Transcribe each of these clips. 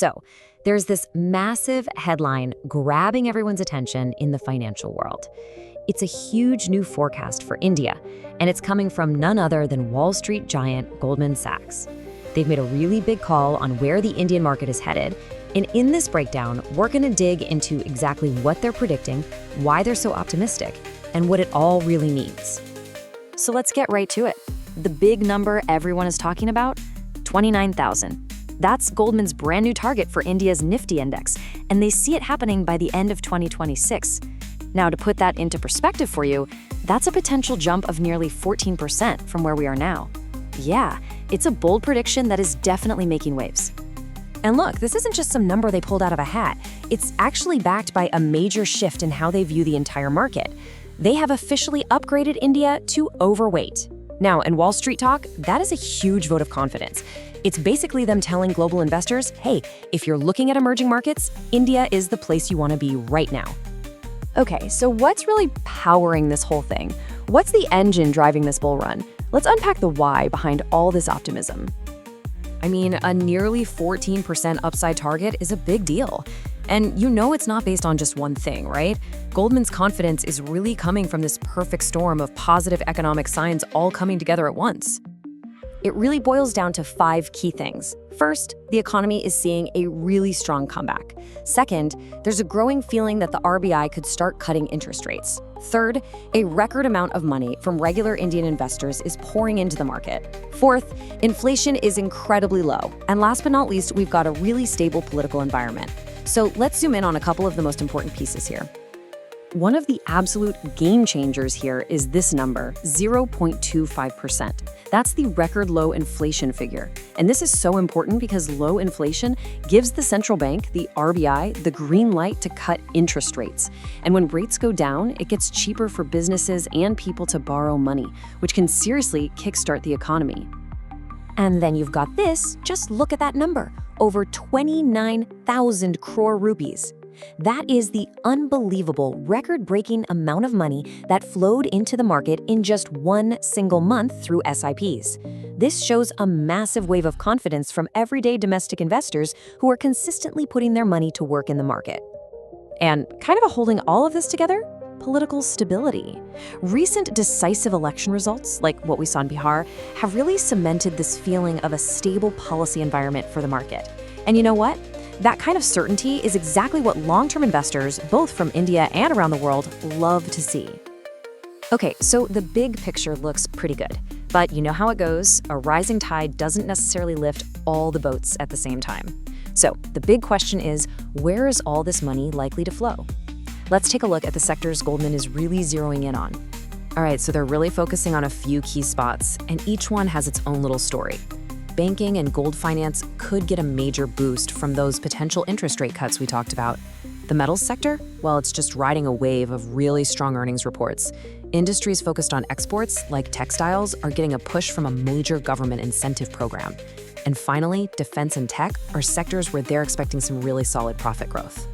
So there's this massive headline grabbing everyone's attention in the financial world. It's a huge new forecast for India, and it's coming from none other than Wall Street giant Goldman Sachs. They've made a really big call on where the Indian market is headed, and in this breakdown, we're going to dig into exactly what they're predicting, why they're so optimistic, and what it all really means. So let's get right to it. The big number everyone is talking about? 29,000. That's Goldman's brand new target for India's Nifty index, and they see it happening by the end of 2026. Now, to put that into perspective for you, that's a potential jump of nearly 14% from where we are now. Yeah, it's a bold prediction that is definitely making waves. And look, this isn't just some number they pulled out of a hat. It's actually backed by a major shift in how they view the entire market. They have officially upgraded India to overweight. Now, in Wall Street talk, that is a huge vote of confidence. It's basically them telling global investors, hey, if you're looking at emerging markets, India is the place you want to be right now. Okay, so what's really powering this whole thing? What's the engine driving this bull run? Let's unpack the why behind all this optimism. I mean, a nearly 14% upside target is a big deal. And you know it's not based on just one thing, right? Goldman's confidence is really coming from this perfect storm of positive economic signs all coming together at once. It really boils down to 5 key things. First, the economy is seeing a really strong comeback. Second, there's a growing feeling that the RBI could start cutting interest rates. Third, a record amount of money from regular Indian investors is pouring into the market. Fourth, inflation is incredibly low. And last but not least, we've got a really stable political environment. So let's zoom in on a couple of the most important pieces here. One of the absolute game changers here is this number, 0.25%. That's the record low inflation figure. And this is so important because low inflation gives the central bank, the RBI, the green light to cut interest rates. And when rates go down, it gets cheaper for businesses and people to borrow money, which can seriously kickstart the economy. And then you've got this, just look at that number, over 29,000 crore rupees. That is the unbelievable, record-breaking amount of money that flowed into the market in just one single month through SIPs. This shows a massive wave of confidence from everyday domestic investors who are consistently putting their money to work in the market. And kind of holding all of this together? Political stability. Recent decisive election results, like what we saw in Bihar, have really cemented this feeling of a stable policy environment for the market. And you know what? That kind of certainty is exactly what long-term investors, both from India and around the world, love to see. Okay, so the big picture looks pretty good. But you know how it goes, a rising tide doesn't necessarily lift all the boats at the same time. So the big question is, where is all this money likely to flow? Let's take a look at the sectors Goldman is really zeroing in on. All right, so they're really focusing on a few key spots, and each one has its own little story. Banking and gold finance could get a major boost from those potential interest rate cuts we talked about. The metals sector? Well, it's just riding a wave of really strong earnings reports. Industries focused on exports, like textiles, are getting a push from a major government incentive program. And finally, defense and tech are sectors where they're expecting some really solid profit growth.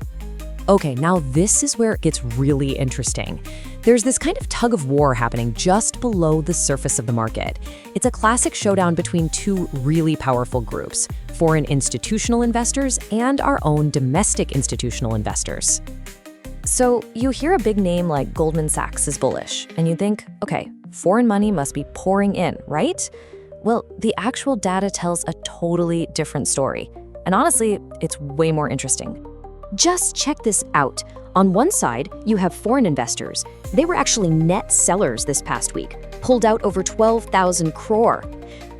Okay, now this is where it gets really interesting. There's this kind of tug of war happening just below the surface of the market. It's a classic showdown between two really powerful groups, foreign institutional investors and our own domestic institutional investors. So you hear a big name like Goldman Sachs is bullish, and you think, okay, foreign money must be pouring in, right? Well, the actual data tells a totally different story. And honestly, it's way more interesting. Just check this out. On one side, you have foreign investors. They were actually net sellers this past week, pulled out over 12,000 crore.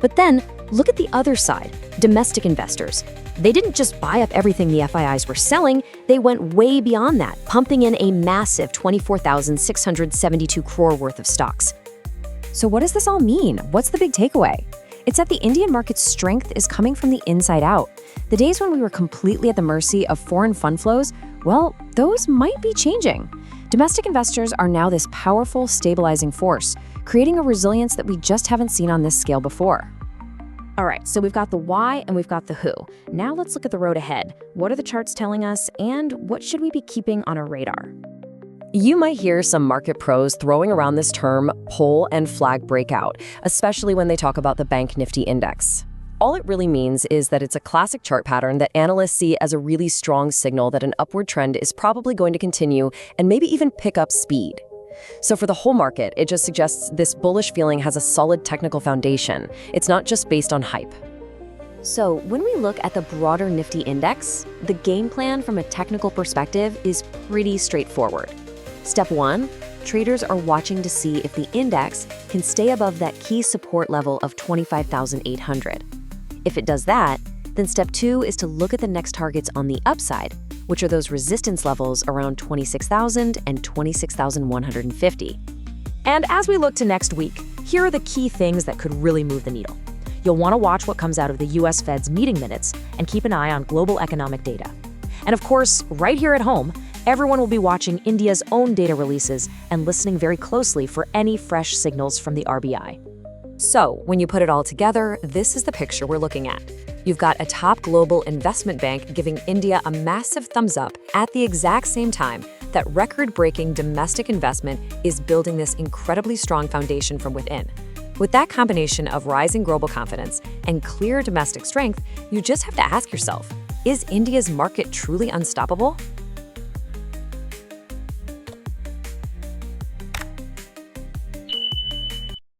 But then, look at the other side, domestic investors. They didn't just buy up everything the FIIs were selling, they went way beyond that, pumping in a massive 24,672 crore worth of stocks. So what does this all mean? What's the big takeaway? It's that the Indian market's strength is coming from the inside out. The days when we were completely at the mercy of foreign fund flows, well, those might be changing. Domestic investors are now this powerful, stabilizing force, creating a resilience that we just haven't seen on this scale before. All right, so we've got the why and we've got the who. Now let's look at the road ahead. What are the charts telling us, and what should we be keeping on our radar? You might hear some market pros throwing around this term pole and flag breakout, especially when they talk about the Bank Nifty index. All it really means is that it's a classic chart pattern that analysts see as a really strong signal that an upward trend is probably going to continue and maybe even pick up speed. So for the whole market, it just suggests this bullish feeling has a solid technical foundation. It's not just based on hype. So when we look at the broader Nifty index, the game plan from a technical perspective is pretty straightforward. Step 1, traders are watching to see if the index can stay above that key support level of 25,800. If it does that, then step 2 is to look at the next targets on the upside, which are those resistance levels around 26,000 and 26,150. And as we look to next week, here are the key things that could really move the needle. You'll want to watch what comes out of the US Fed's meeting minutes and keep an eye on global economic data. And of course, right here at home, everyone will be watching India's own data releases and listening very closely for any fresh signals from the RBI. So, when you put it all together, this is the picture we're looking at. You've got a top global investment bank giving India a massive thumbs up at the exact same time that record-breaking domestic investment is building this incredibly strong foundation from within. With that combination of rising global confidence and clear domestic strength, you just have to ask yourself, is India's market truly unstoppable?